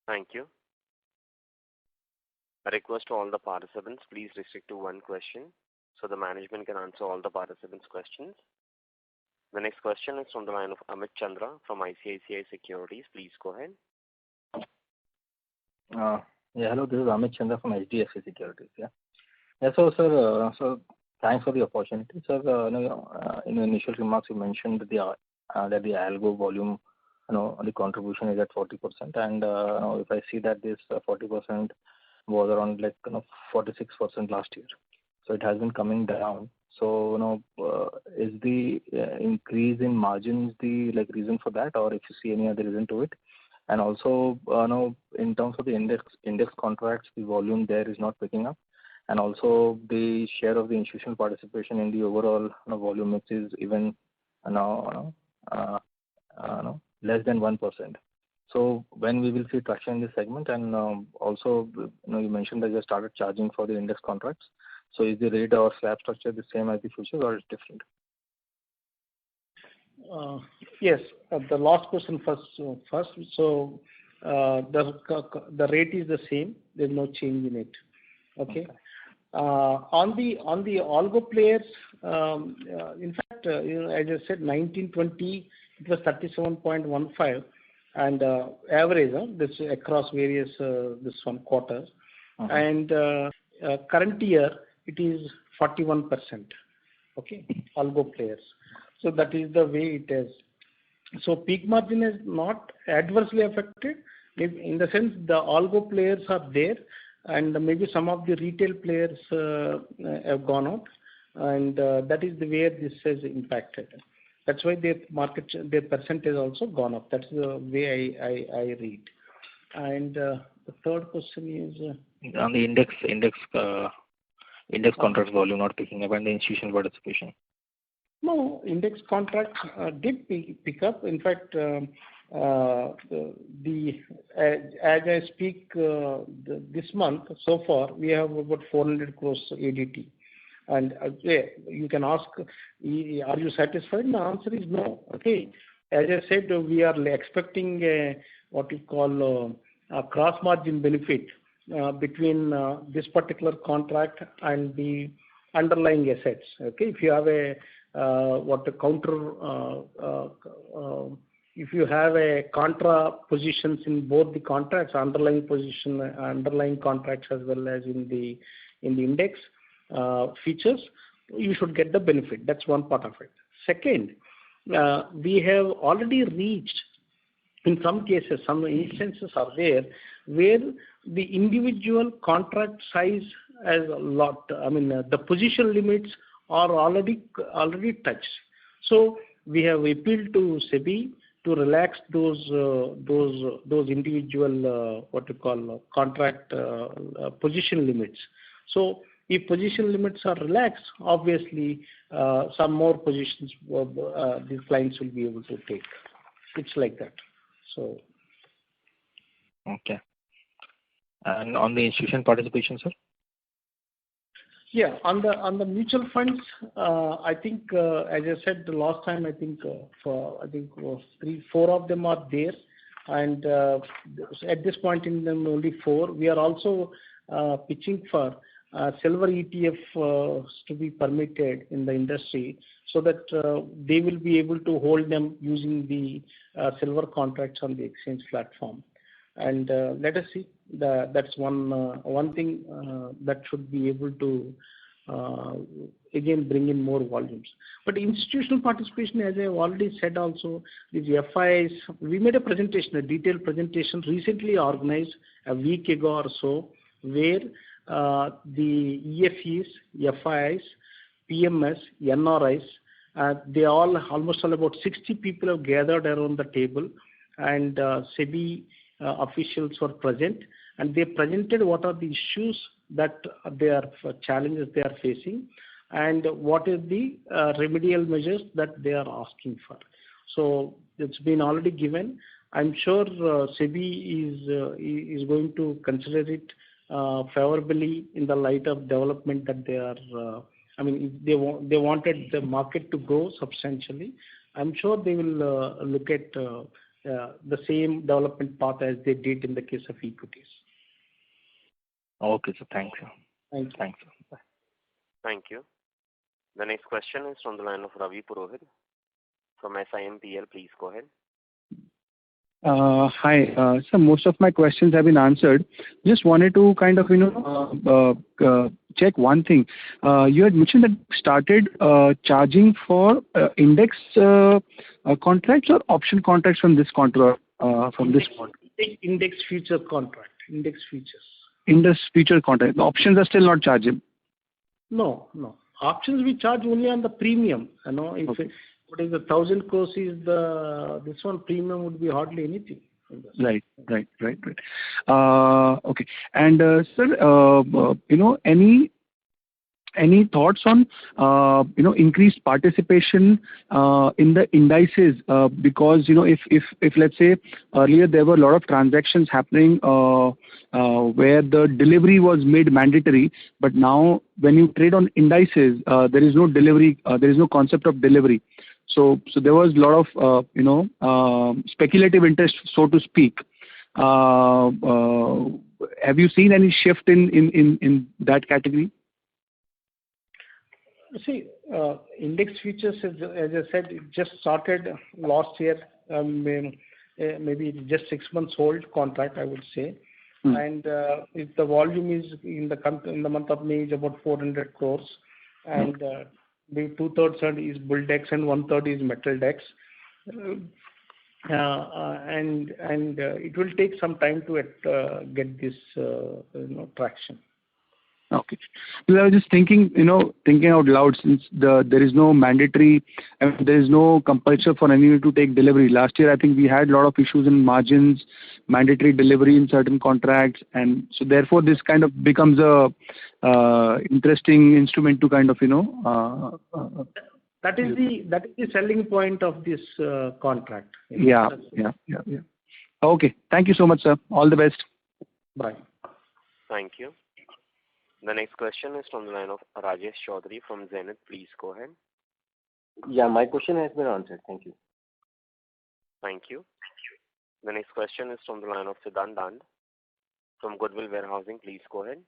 Thank you. A request to all the participants, please restrict to one question so the management can answer all the participants' questions. The next question is from the line of Amit Chandra from ICICI Securities. Please go ahead. Hello, this is Amit Chandra from HDFC Securities. So, sir, thanks for the opportunity. Sir, in the initial remarks, you mentioned that the algo volume, the contribution is at 40%. And if I see that this 40% was around 46% last year. So it has been coming down. So, is the increase in margins the reason for that, or if you see any other reason to it? And also, in terms of the index contracts, the volume there is not picking up, and also the share of the institutional participation in the overall volume mix is even less than 1%. So when we will see traction in this segment, and also you mentioned that you started charging for the index contracts. So is the rate or slab structure the same as the futures, or is it different? Yes, the last question first. So the rate is the same. There's no change in it. Okay. On the algo players, in fact, as I said, 1920 it was 37.15, and average this across various this one quarters, and current year it is 41%. Okay, algo players. So that is the way it is. So peak margin is not adversely affected in the sense the algo players are there, and maybe some of the retail players have gone out, and that is the way this has impacted. That's why their percentage also gone up. That's the way I read. And the third question is on the index contract volume not picking up and the institutional participation. No, index contracts did pick up. In fact, as I speak, this month so far we have about 400 crores ADT. And you can ask, are you satisfied? The answer is no. Okay, as I said, we are expecting what you call a cross margin benefit between this particular contract and the underlying assets. Okay, if you have if you have a contra positions in both the contracts, underlying contracts as well as in the index features, you should get the benefit. That's one part of it. Second, we have already reached, in some cases, some instances are there where the individual contract size has a lot. I mean, the position limits are already touched. So we have appealed to SEBI to relax those individual contract position limits. So if position limits are relaxed, obviously some more positions these clients will be able to take. It's like that. So. Okay. And on the institutional participation, sir? Yeah, on the mutual funds, I think as I said the last time, I think 3-4 of them are there, and at this point in them only 4. We are also pitching for silver ETF to be permitted in the industry, so that they will be able to hold them using the silver contracts on the exchange platform. And let us see. That's one thing that should be able to again bring in more volumes. But institutional participation, as I have already said also, these FIIs, we made a presentation, a detailed presentation recently organized a week ago or so, where the EFEs, FIIs, PMS, NRIs, they almost about 60 people have gathered around the table, and SEBI officials were present, and they presented what are the issues that challenges they are facing, and what is the remedial measures that they are asking for. So it's been already given. I'm sure SEBI is going to consider it favorably in the light of development that they are. They wanted the market to grow substantially. I'm sure they will look at the same development path as they did in the case of equities. Okay, so thank you. Thank you. Bye. Thank you. The next question is from the line of Ravi Purohit from SIMPL. Please go ahead. Hi. So most of my questions have been answered. Just wanted to kind of, check one thing. You had mentioned that you started charging for index contracts or option contracts from this contract, Index future contract. Index futures. Index future contract. The options are still not chargeable? No. Options we charge only on the premium. If okay. What is the 1,000 crores is this one premium would be hardly anything. Right. Okay. And sir, any thoughts on increased participation in the indices? Because if let's say earlier there were a lot of transactions happening where the delivery was made mandatory, but now when you trade on indices, there is no delivery. There is no concept of delivery. So there was a lot of speculative interest, so to speak. Have you seen any shift in that category? See, index futures, as I said, it just started last year, maybe just 6 months old contract, I would say. And if the volume is in the month of May is about 400 crores, and the 2/3 is Bulldex and 1/3 is Metaldex. And it will take some time to get this traction. Okay. Well, I was just thinking out loud, since there is no mandatory, there is no compulsion for anyone to take delivery. Last year, I think we had a lot of issues in margins, mandatory delivery in certain contracts, and so therefore this kind of becomes a interesting instrument to kind of That is the selling point of this contract. Yeah. Okay. Thank you so much, sir. All the best. Bye. Thank you. The next question is from the line of Rajesh Chaudhary from Zenith. Please go ahead. Yeah, my question has been answered. Thank you. Thank you. The next question is from the line of Siddhant Dand from Goodwill Warehousing. Please go ahead.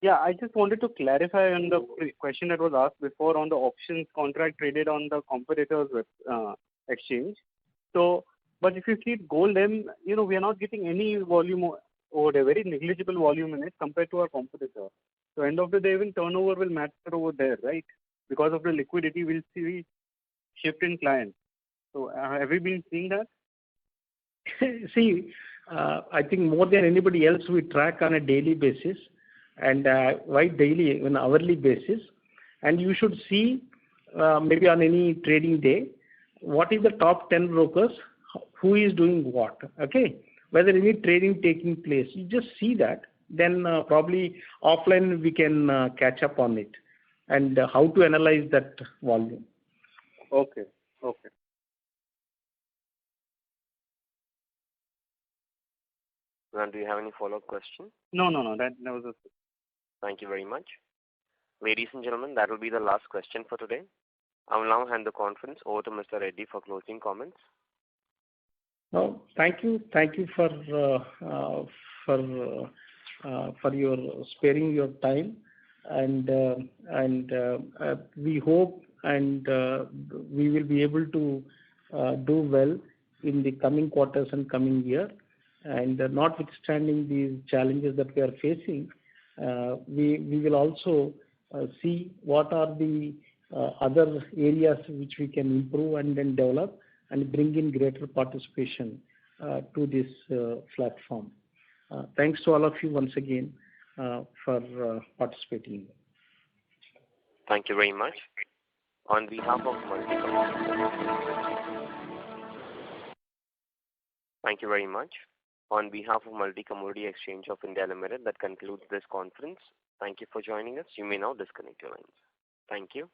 Yeah, I just wanted to clarify on the question that was asked before on the options contract traded on the competitor's exchange. So, but if you see gold, then we are not getting any volume or a very negligible volume in it compared to our competitor. So, end of the day, even turnover will matter over there, right? Because of the liquidity, we'll see shift in clients. So, have you been seeing that? See, I think more than anybody else, we track on a daily basis, and why daily, on hourly basis. And you should see maybe on any trading day, what is the top 10 brokers, who is doing what, okay? Whether any trading taking place, you just see that. Then probably offline we can catch up on it and how to analyze that volume. Okay. And do you have any follow-up question? No. That was it. Thank you very much. Ladies and gentlemen, that will be the last question for today. I will now hand the conference over to Mr. Reddy for closing comments. No, thank you for your sparing your time, and we hope and we will be able to do well in the coming quarters and coming year. And notwithstanding these challenges that we are facing, we will also see what are the other areas which we can improve and then develop and bring in greater participation to this platform. Thanks to all of you once again for participating. Thank you very much. On behalf of Thank you very much. On behalf of Multi Commodity Exchange of India Limited, that concludes this conference. Thank you for joining us. You may now disconnect your lines. Thank you.